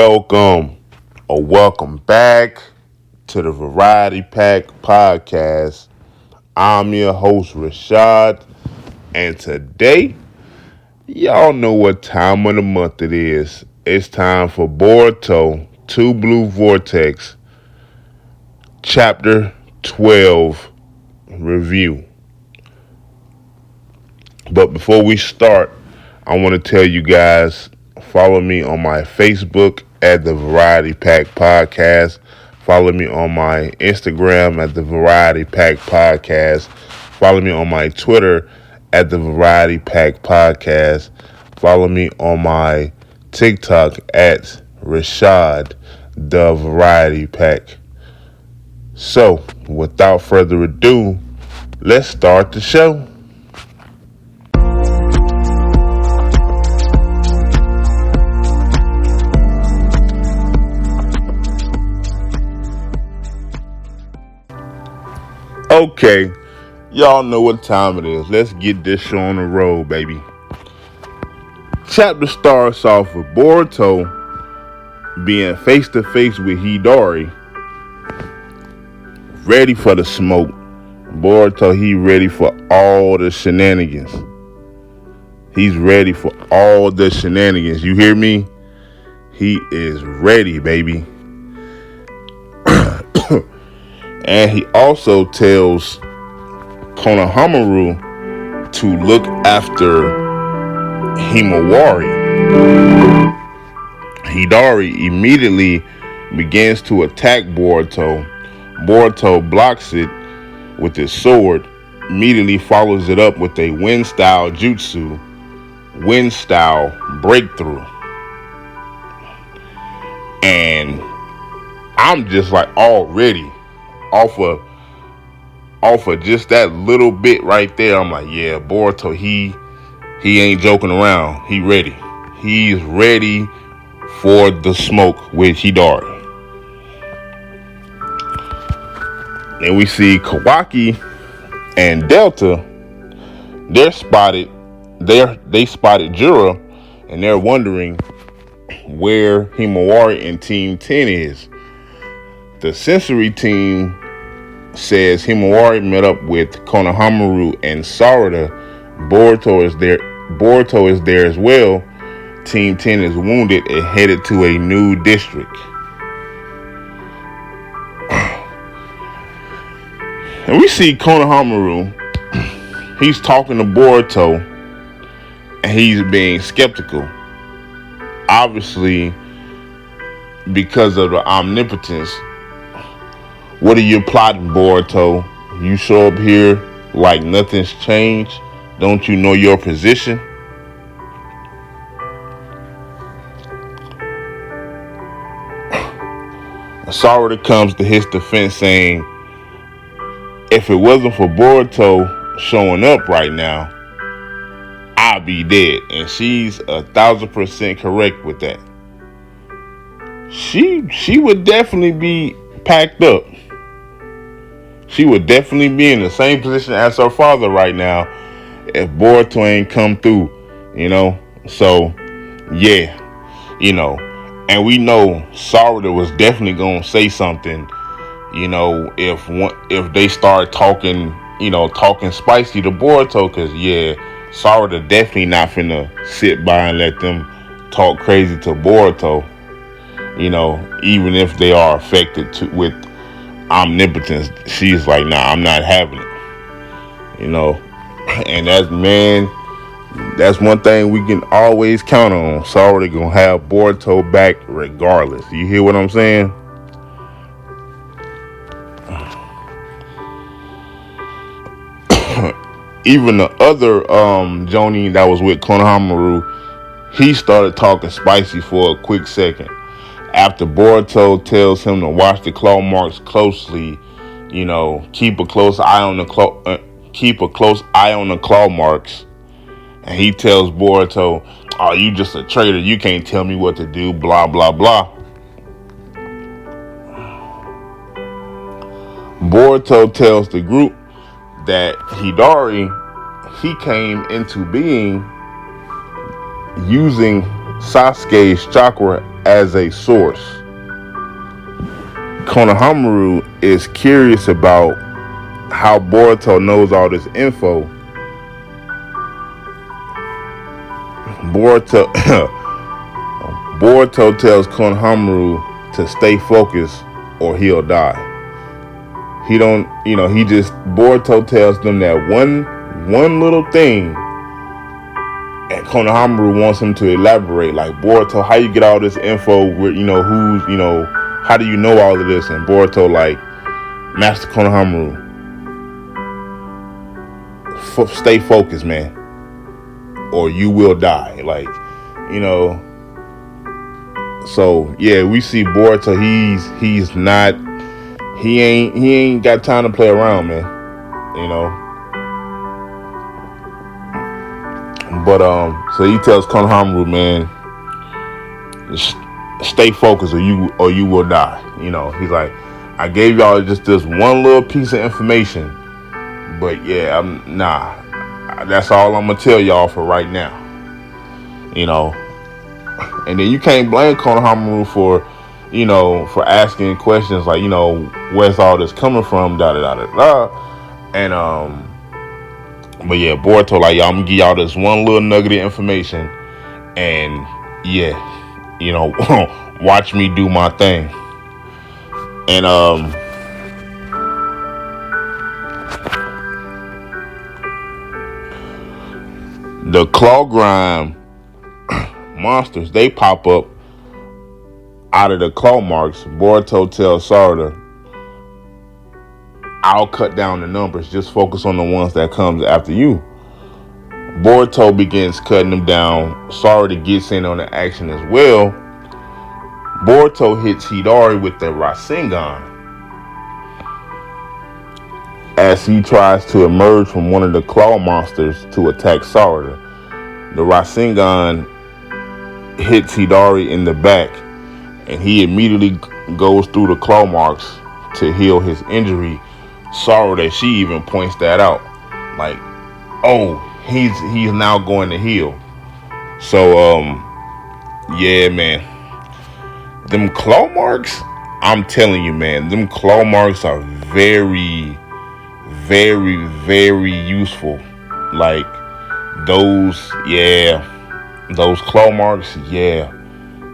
Welcome or welcome back to the Variety Pack Podcast. I'm your host, Rashad, and today, y'all know what time of the month it is. It's time for Boruto 2 Blue Vortex Chapter 12 review. But before we start, I want to tell you guys, follow me on my Facebook at the Variety Pack Podcast. Follow me on my Instagram at the Variety Pack Podcast. Follow me on my Twitter at the Variety Pack Podcast. Follow me on my TikTok at Rashad the Variety Pack. So, without further ado, let's start the show. Okay, y'all know what time it is. Let's get this show on the road, baby. Chapter starts off with Boruto being face to face with Hidari, ready for the smoke. Boruto, he ready for all the shenanigans. He's ready for all the shenanigans. You hear me? He is ready, baby. And he also tells Konohamaru to look after Himawari. Hidari immediately begins to attack Boruto. Boruto blocks it with his sword, immediately follows it up with a wind-style jutsu, wind-style breakthrough. And I'm just like already off of just that little bit right there. I'm like, yeah, Boruto, he ain't joking around. He ready. He's ready for the smoke with Hidari. And we see Kawaki and Delta. They spotted Jura, and they're wondering where Himawari and Team 10 is. The sensory team says Himawari met up with Konohamaru and Sarada. Boruto is there as well. Team 10 is wounded and headed to a new district. And we see Konohamaru. He's talking to Boruto, and he's being skeptical. Obviously, because of the omnipotence. What are you plotting, Boruto? You show up here like nothing's changed. Don't you know your position? Sarada comes to his defense saying, if it wasn't for Boruto showing up right now, I'd be dead. And she's 1,000% correct with that. She would definitely be packed up. She would definitely be in the same position as her father right now if Boruto ain't come through, So, yeah, and we know Sarada was definitely gonna say something, if they start talking, talking spicy to Boruto, because Sarada definitely not finna sit by and let them talk crazy to Boruto, even if they are affected with omnipotence. She's like, nah, I'm not having it. And that's one thing we can always count on. Sarada gonna have Boruto back regardless. You hear what I'm saying? Even the other Jonin that was with Konohamaru, he started talking spicy for a quick second. After Boruto tells him to watch the claw marks closely, keep a close eye on the claw marks. And he tells Boruto, "Oh, you just a traitor. You can't tell me what to do." Blah blah blah. Boruto tells the group that Hidari, he came into being using Sasuke's chakra as a source. Konohamaru is curious about how Boruto knows all this info. Boruto Boruto tells Konohamaru to stay focused or he'll die. Boruto tells them that one little thing, and Konohamaru wants him to elaborate, like, Boruto, how you get all this info, where, how do you know all of this? And Boruto, like, Master Konohamaru, stay focused, man, or you will die. Like, so yeah, we see Boruto, he ain't got time to play around, man. But so he tells Konohamaru, man, stay focused or you will die. He's like, I gave y'all just this one little piece of information, but yeah, that's all I'm gonna tell y'all for right now. And then you can't blame Konohamaru for asking questions like, where's all this coming from, da da da da da. And but yeah, Boruto, like, I'm gonna give y'all this one little nugget of information, and yeah, watch me do my thing. And the claw grime monsters, they pop up out of the claw marks. Boruto tells Sarada, I'll cut down the numbers, just focus on the ones that comes after you. Boruto begins cutting them down. Sarada gets in on the action as well. Boruto hits Hidari with the Rasengan as he tries to emerge from one of the claw monsters to attack Sarada. The Rasengan hits Hidari in the back, and he immediately goes through the claw marks to heal his injury. Sarada, she even points that out, like, oh, he's now going to heal. So yeah, man, them claw marks, I'm telling you, man, them claw marks are very, very, very useful. Like, those claw marks, yeah,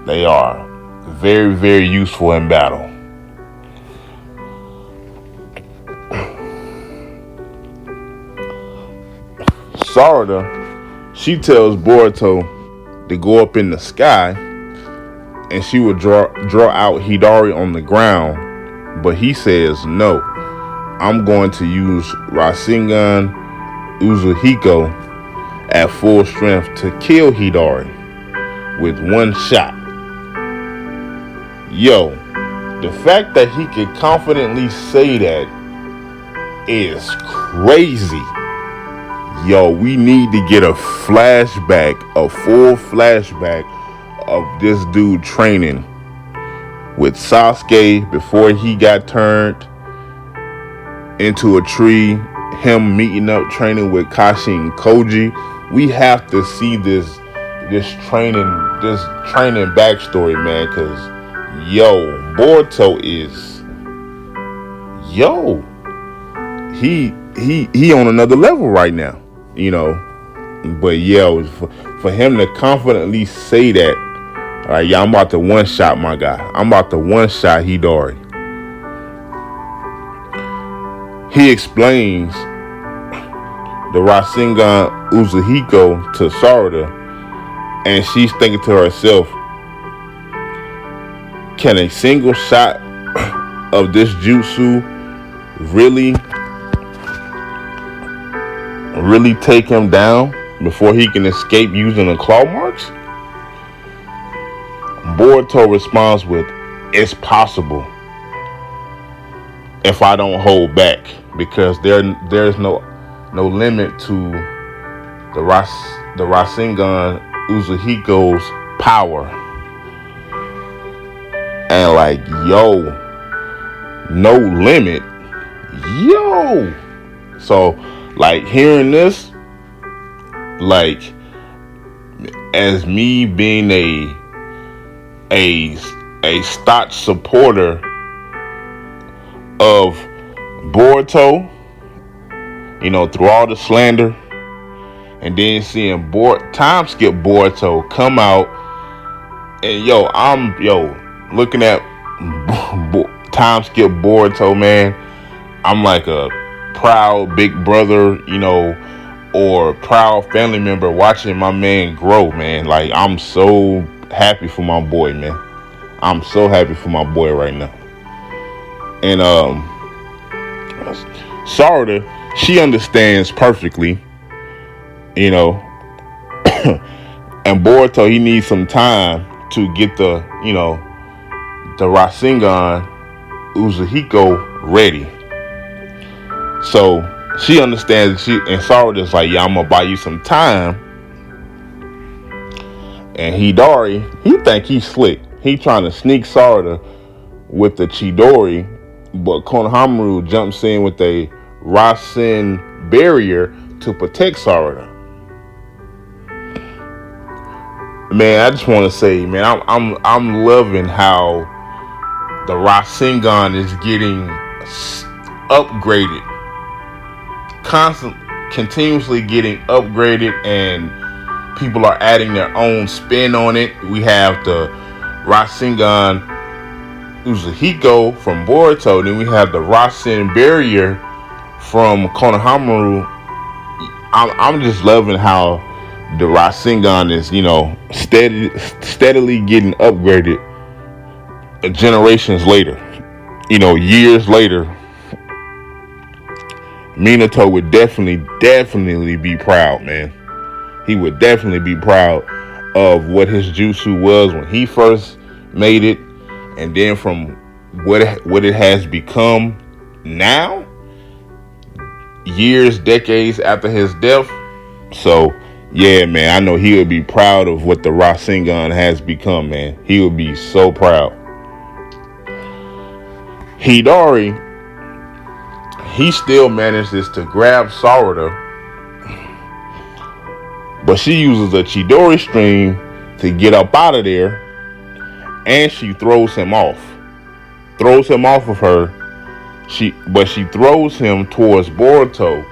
they are very, very useful in battle. Sarada, she tells Boruto to go up in the sky, and she would draw out Hidari on the ground, but he says, no, I'm going to use Rasengan Uzuhiko at full strength to kill Hidari with one shot. Yo, the fact that he can confidently say that is crazy. Yo, we need to get a full flashback of this dude training with Sasuke before he got turned into a tree, him meeting up training with Kashi and Koji. We have to see this training backstory, man, because Boruto is he on another level right now, but for him to confidently say that, all right, I'm about to one shot my guy, I'm about to one shot Hidari. He explains the Rasengan Uzuhiko to Sarada, and she's thinking to herself, can a single shot of this jutsu really take him down before he can escape using the claw marks? Boruto responds with, it's possible if I don't hold back, because there's no limit to the Rasengan Uzuhiko's power. And like, no limit. So, like, hearing this, like, as me being a staunch supporter of Boruto, through all the slander, and then seeing time skip Boruto come out, and I'm looking at time skip Boruto, man. I'm like a proud big brother, or proud family member watching my man grow, man. Like, I'm so happy for my boy, man. I'm so happy for my boy right now. And Sarda, she understands perfectly, and Boruto, he needs some time to get the Rasengan Uzuhiko ready. So she understands, and Sarada's like, yeah, I'm gonna buy you some time. And Hidari, he think he's slick. He trying to sneak Sarada with the Chidori, but Konohamaru jumps in with a Rasen barrier to protect Sarada. Man, I just want to say, man, I'm loving how the Rasengan is getting upgraded, continuously getting upgraded, and people are adding their own spin on it. We have the Rasengan Uzuhiko from Boruto, then we have the Rasen barrier from Konohamaru. I'm just loving how the Rasengan is, steadily getting upgraded generations later. Years later, Minato would definitely be proud, man. He would definitely be proud of what his jutsu was when he first made it, and then from what it has become now, decades after his death. So, yeah, man, I know he would be proud of what the Rasengan has become, man. He would be so proud. Hidari, he still manages to grab Sarada, but she uses a Chidori stream to get up out of there, and she throws him off of her. She throws him towards Boruto,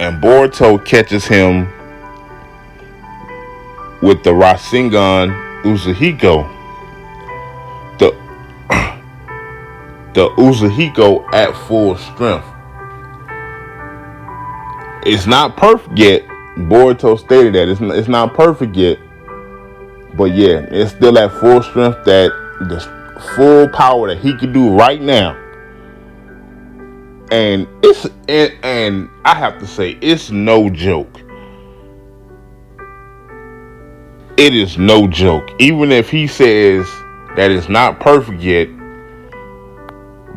and Boruto catches him with the Rasengan Uzuhiko. The Uzuhiko at full strength. It's not perfect yet. Boruto stated that it's not perfect yet, but yeah, it's still at full strength, that the full power that he could do right now. And and I have to say, it's no joke. It is no joke. Even if he says that it's not perfect yet,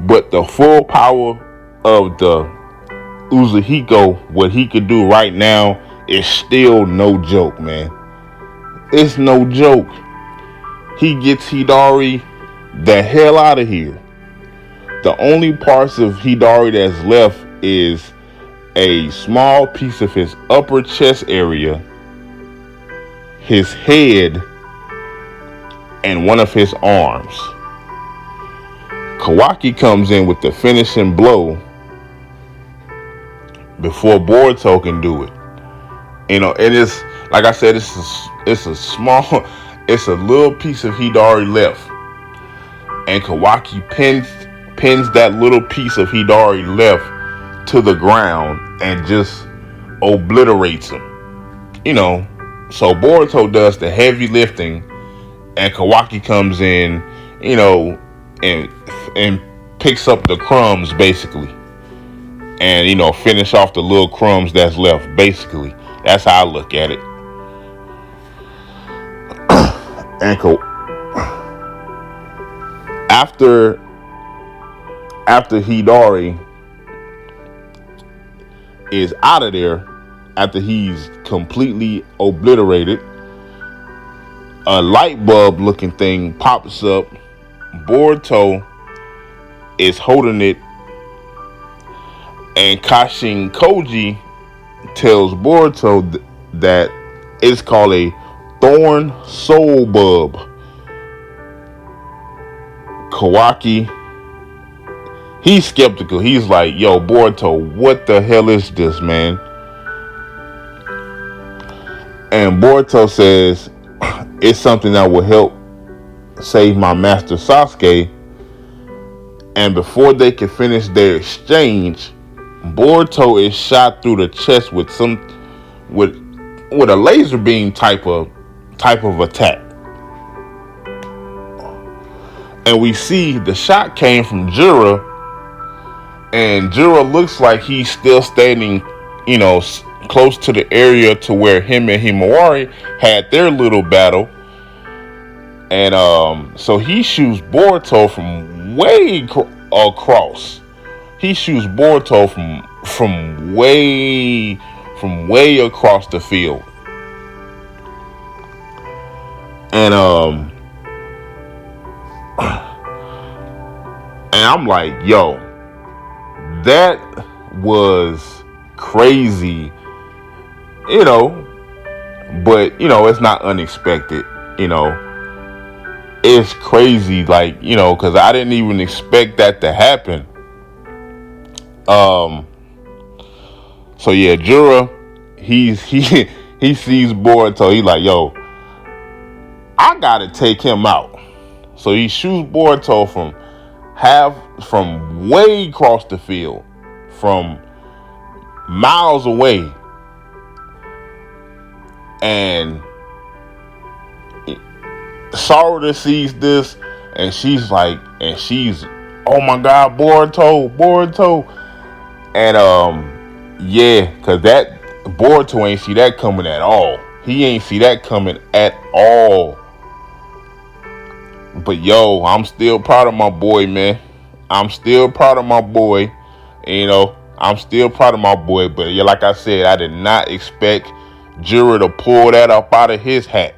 but the full power of the Uzuhiko, what he could do right now, is still no joke, man. It's no joke. He gets Hidari the hell out of here. The only parts of Hidari that's left is a small piece of his upper chest area, his head, and one of his arms. Kawaki comes in with the finishing blow before Boruto can do it. It is, like I said, it's a little piece of Hidari left, and Kawaki pins that little piece of Hidari left to the ground and just obliterates him. So Boruto does the heavy lifting, and Kawaki comes in, and picks up the crumbs, basically, and finish off the little crumbs that's left. Basically, that's how I look at it. And after Hidari is out of there, after he's completely obliterated, a light bulb looking thing pops up. Boruto is holding it, and Kashin Koji tells Boruto that it's called a thorn soul bulb. Kawaki, he's skeptical. He's like, yo, Boruto, what the hell is this, man? And Boruto says, it's something that will help save my master Sasuke. And before they can finish their exchange, Boruto is shot through the chest with a laser beam type of attack. And we see the shot came from Jiraiya, and Jiraiya looks like he's still standing, close to the area to where him and Himawari had their little battle. And so he shoots Boruto from way across. He shoots Boruto from way across the field. And I'm like, yo, that was crazy, but it's not unexpected, it's crazy, like, because I didn't even expect that to happen. So yeah, Jiraiya, he sees Boruto, he's like, yo, I gotta take him out. So he shoots Boruto from way across the field, from miles away. And Sarada sees this, and she's, oh my God, Boruto. And yeah, cause that Boruto ain't see that coming at all. He ain't see that coming at all. But yo, I'm still proud of my boy, man. I'm still proud of my boy. I'm still proud of my boy. But yeah, like I said, I did not expect Jiraiya to pull that up out of his hat.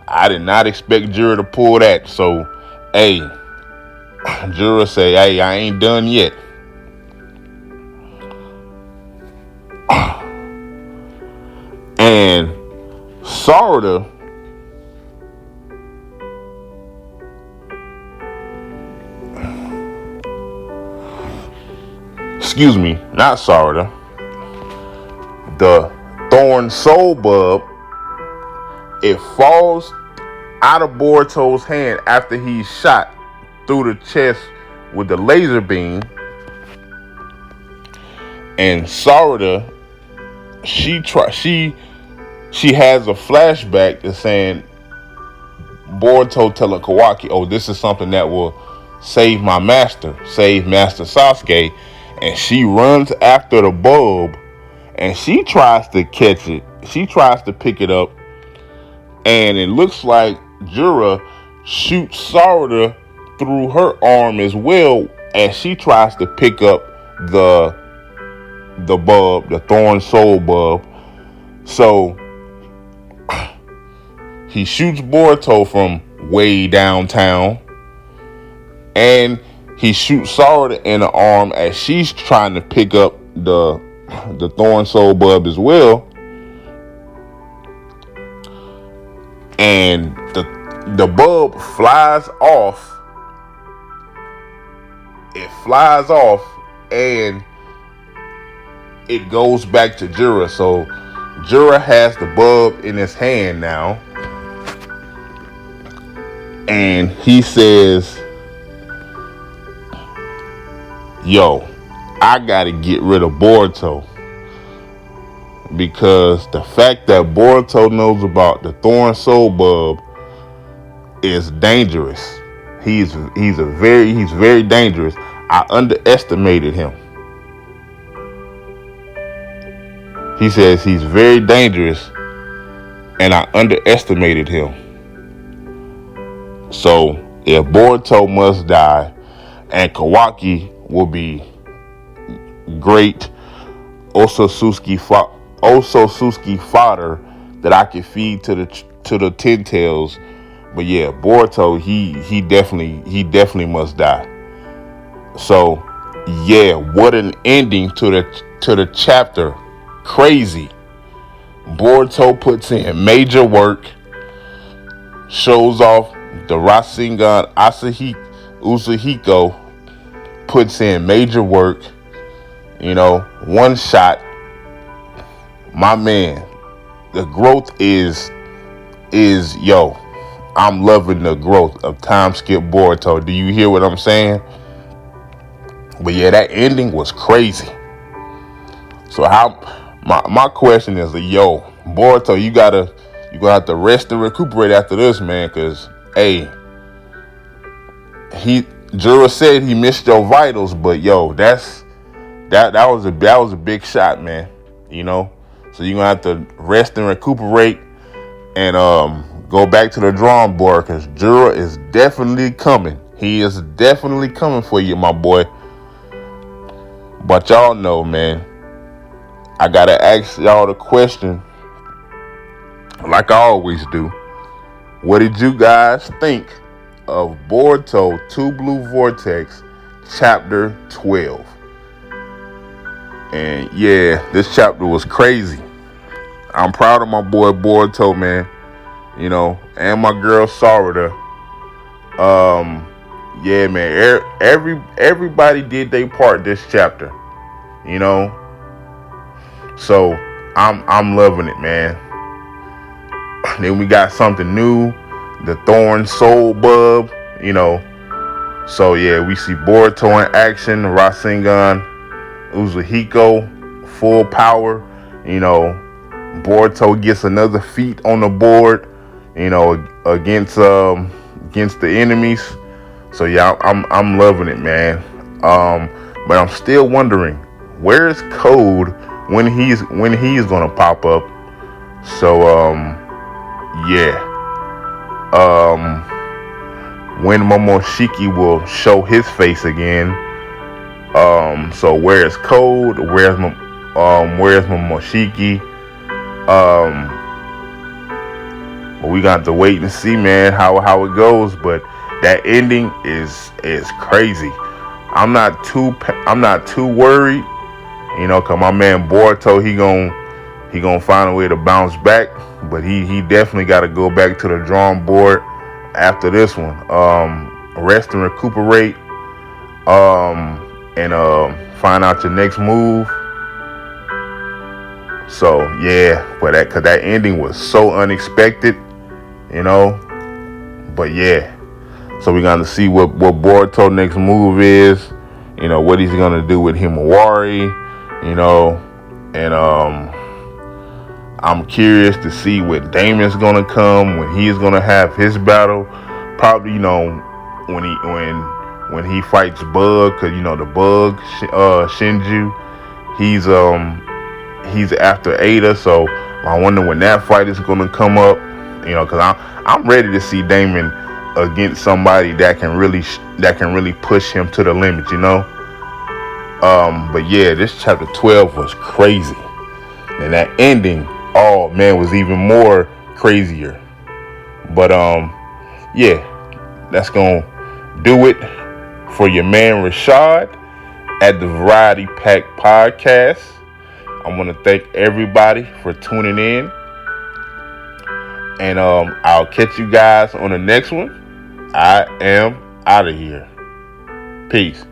I did not expect Jiraiya to pull that. So, hey, Jiraiya say, hey, I ain't done yet. And Sarada, excuse me, not Sarada, the Thorn Soul Bulb, it falls out of Boruto's hand after he's shot through the chest with the laser beam. And Sarada, she has a flashback to saying, Boruto telling Kawaki, oh, this is something that will save my master, save Master Sasuke. And she runs after the bulb, and she tries to catch it. She tries to pick it up, and it looks like Jiraiya shoots Sarada through her arm as well as she tries to pick up the bulb, the Thorn Soul Bulb. So he shoots Boruto from way downtown, and he shoots Sarada in the arm as she's trying to pick up the Thorn Soul Bulb as well. And the bulb flies off. It flies off, and it goes back to Jiraiya. So Jiraiya has the bulb in his hand now, and he says, yo, I gotta get rid of Boruto, because the fact that Boruto knows about the Thorn Soul Bulb is dangerous. He's very dangerous. I underestimated him. He says he's very dangerous, and I underestimated him. So if Boruto must die, and Kawaki will be great Otsutsuki fodder that I can feed to the Ten Tails. But yeah, Boruto, he definitely must die. So yeah, what an ending to the chapter. Crazy. Boruto puts in major work, shows off the Rasengan Uzuhiko puts in major work, one shot. My man, the growth is yo. I'm loving the growth of time skip Boruto. Do you hear what I'm saying? But yeah, that ending was crazy. So my question is, yo, Boruto, you gonna have to rest and recuperate after this, man, cause hey, Jura said he missed your vitals, but yo, that was a big shot, man. So you're gonna have to rest and recuperate and go back to the drawing board, because Jura is definitely coming. He is definitely coming for you, my boy. But y'all know, man, I gotta ask y'all the question, like I always do. What did you guys think of Boruto 2 Blue Vortex Chapter 12? And yeah, this chapter was crazy. I'm proud of my boy Boruto, man. And my girl Sarada. Yeah, man. Everybody did their part this chapter. So I'm loving it, man. Then we got something new, the Thorn Soul Bub. So yeah, we see Boruto in action, Rasengan, Uzuhiko, full power. Boruto gets another feat on the board, against the enemies. So yeah, I'm loving it, man. But I'm still wondering, where's Code when he's gonna pop up? So yeah. When Momoshiki will show his face again. So where's Code? Where's Momoshiki? But we got to wait and see, man, how it goes. But that ending is crazy. I'm not too worried, cause my man Boruto, he gonna find a way to bounce back. But he definitely got to go back to the drawing board after this one. Rest and recuperate. And find out your next move. So yeah, cause that ending was so unexpected, But yeah, so we're gonna see what Boruto next move is, what he's gonna do with Himawari, and I'm curious to see what Damon's gonna come, when he's gonna have his battle. Probably, when he fights Bug, cause the Bug, Shinju, he's after Ada. So I wonder when that fight is gonna come up, cause I'm ready to see Damon against somebody that can really push him to the limit, But yeah, this chapter 12 was crazy, and that ending, oh man, was even more crazier. But yeah, that's gonna do it for your man Rashad at the Variety Pack Podcast. I want to thank everybody for tuning in, and I'll catch you guys on the next one. I am out of here. Peace.